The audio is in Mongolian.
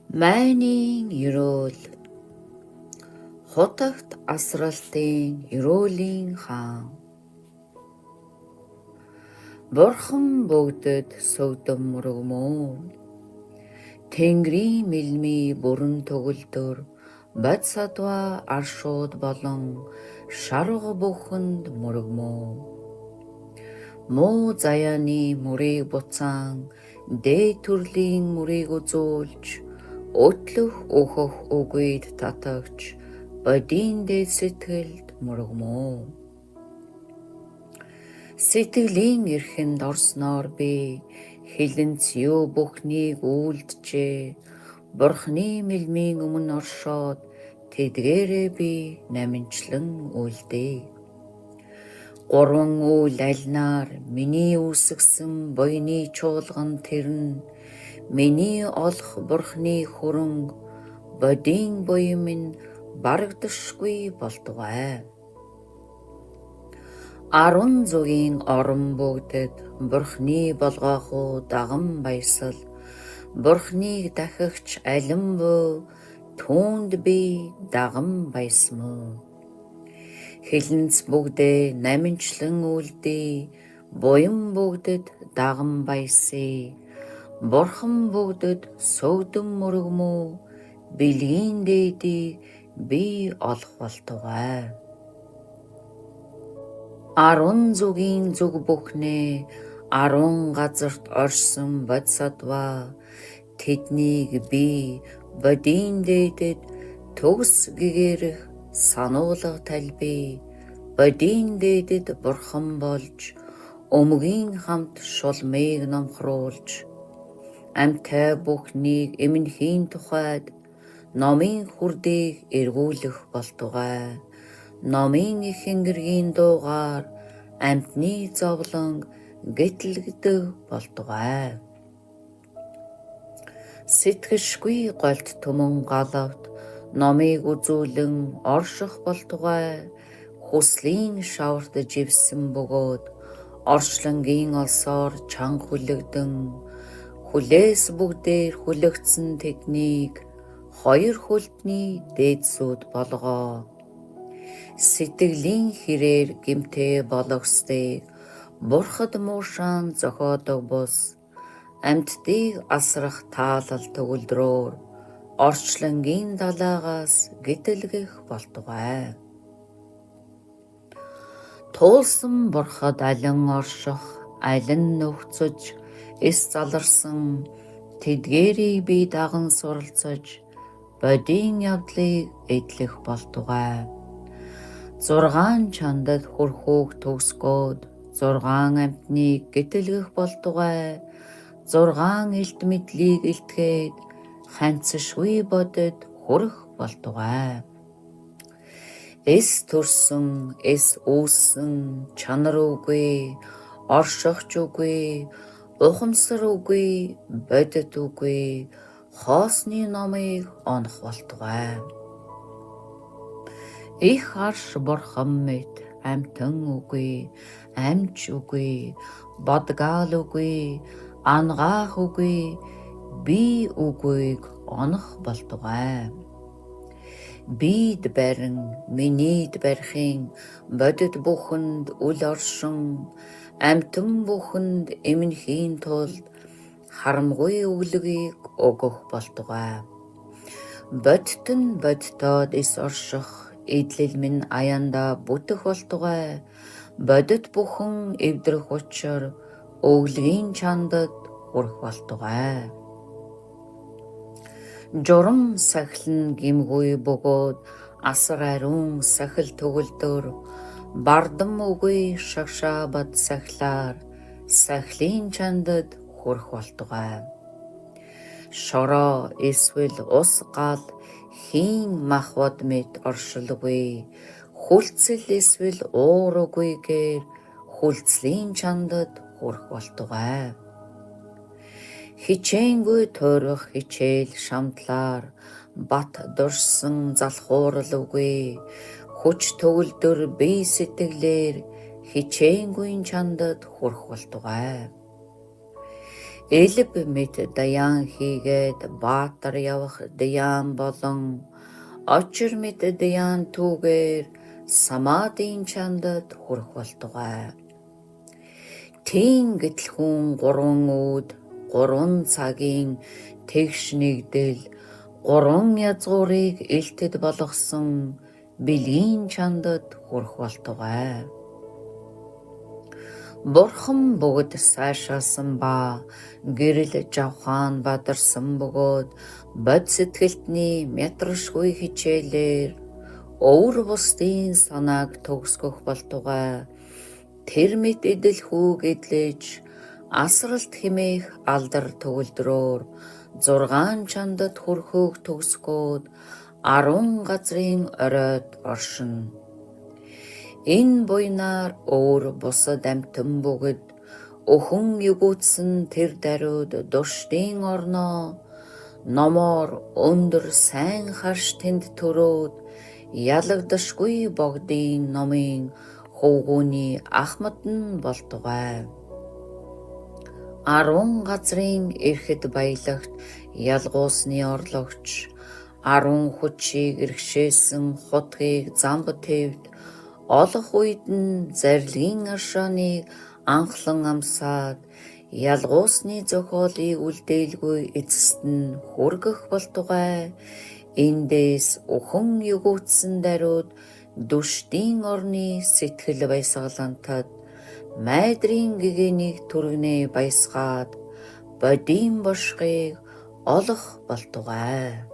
Майнын ерөөл хотогт асралтын ерөөлийн хаан. Бурхан бүгдэд сөгдөм мөргмөө. Тэнгэрийн мэлмий бүрэн төгөлдөр бод садва аршууд болон шарга бүхэнд мөргмөө. Муу заяаны мөрийг буцаан дээд төрлийн мөрийг үзүүлж өтлөх өөхөх үгүйд татагч бодийн дээд сэтгэлд мөргмөө. Сэтгэлийн эрхэнд орсноор би хилэнц юу бүхнийг үйлджээ. Бурхны мэлмийн өмнө оршоод тэдгээрээ би наминчлан үйлдээ. Гурван үйл альнаар миний үүсгсэн буйны чуулган тэрн миний олох бурхны хөрөнгө бодийн буян минь барагдашгүй болтугай. Арван зүгийн орон бүгдэд бурхны болгоохуу даган баясал бурхныг дахигч алин бөө түүнд би даган баясмөө. Хилэнц бүгдээ наминчлан үлдээ, буян бүгдэд даган баясээ. Бурхан бүгдэд сөгдөм мөргмөө, бэлгийн дээдийг би олох болтугай. Арван зүгийн зүг бүхнээ арван газарт оршсон бод садва тэднийг би бодийн дээдэд төгс гэгэрэх сануулга талбий бодийн дээдэд бурхан болж өмгийн хамт шулмыг номхруулж амьтаа бүхнийг эмнэхийн тухайд номын хүрдээг эргүүлэх болтугай. Номын ихэнгийн дуугаар амьтны зовлон гэтлэгдэг болтугай. Сэтгэшгүй голд түмэн галавт номыг үзүүлэн орших болтугай. Хүслийн шаварт живсэн бөгөөд орчлонгийн олсоор чанга хүлэгдэн хүлээс бүгдээр хүлэгдсэн тэднийг хоёр хөлтний дээдсүүд болгоо. Сэтгэлийн хэрээр гимтээ болгосныг бурхад муушаан зохиодог бус амьтдыг асрах таалал төгөлдрөөр орчлонгийн далаагаас гítэлгэх болтугай. Туулсан бурхад алин орших, алин нөхцөж, эс заларсан тэдгээрийг би даган суралцаж, бодийн явдлыг эдлэх болтугай. 6 чандад хүрхүүг төгсгөөд 6 амьтныг гítэлгэх болтугай. 6 элт мэдлийг илтгээд ханцшгүй бодод хүрэх болтугай. Эс төрсөн, эс үүссэн чанар үгүй, оршихч үгүй, ухамсар үгүй, бодит үгүй, хоосны номыг онох болтугай. Их арш бурхан мэт амьтан үгүй, амьч үгүй, бодгаал үгүй, ангаах үгүй, би үгүйг онох болтугай. Бид барин минийд барихын бодит бүхэнд үл оршин амьтан бүхэнд эмнэхийн тулд харамгүй өглөгийг өгөх болтугай. Бодит нь бодитоод эс орших эдлэл минь аяндаа бүтэх болтугай. Бодит бүхэн эвдрэх учир өглөгийн чандад хүрэх болтугай. Журам сахилн гимгүй бөгөөд асар ариун сахил төгөлдөр бардам үгүй шагшаа бад сахилаар сахилын чандад хүрэх болтугай. Шороо эсвэл ус гал хийн махбод мэт оршилгүй, хүлцэл эсвэл уур үгүйгээр хүлцлийн чандад хүрэх болтугай. Хичээнгүй тойрох хичээл шамтлаар бат дурсан залхуурал үгүй, хүч төгөлдөр бие сэтгэлээр хичээнгүй чандад хүрэх болтугай. Элб мэт даяан хийгээд баатар явах даяан болон очир мэт даяан түүгээр самадын чандад хүрэх болтугай. Тийм гэтэл хүн 3 өд 3 цагийн тэгш нэгдэл 3 язгуурыг элтэд болгосон бэлгийн чандад хүрэх болтугай. Бурхан бүгд сайшаасан ба гэрэл жавхаан бадарсан бөгөөд бод сэтгэлтний мятрашгүй хичээлээр өвөр бусдын санааг төгсгөх болтугай. Тэр мэт эдэлхүүг эдлэж асралт хэмээх алдар төгөлдрөөр 6 чандад хүрхөөг төгсгөөд 10 газрын оройд оршино. Энэ буйнаар өөр бусад амьтан бүгд өхөн югуутсан тэр даруйд дурштын орноо номоор өндөр сайн харш тэнд төрөөд ялагдашгүй богдын номын хөвгүүний ахмад нь болтугай. 10 газрын эрхэд баялагт ялгуусны орлогч 10 хүчийг иргшээсэн хутгийг замб тэвд олох үед нь зарилгын аршааныг анхлан амсаад ялгуусны зохиолыг үлдээлгүй эцэст нь хүргэх болтугай. Эндээс өхөн югуутсан даруйд дүштийн орны сэтгэл баясгалантад майдрын гэгэнийг түргнээ баясгаад бодийн бошгыг олох болтугай.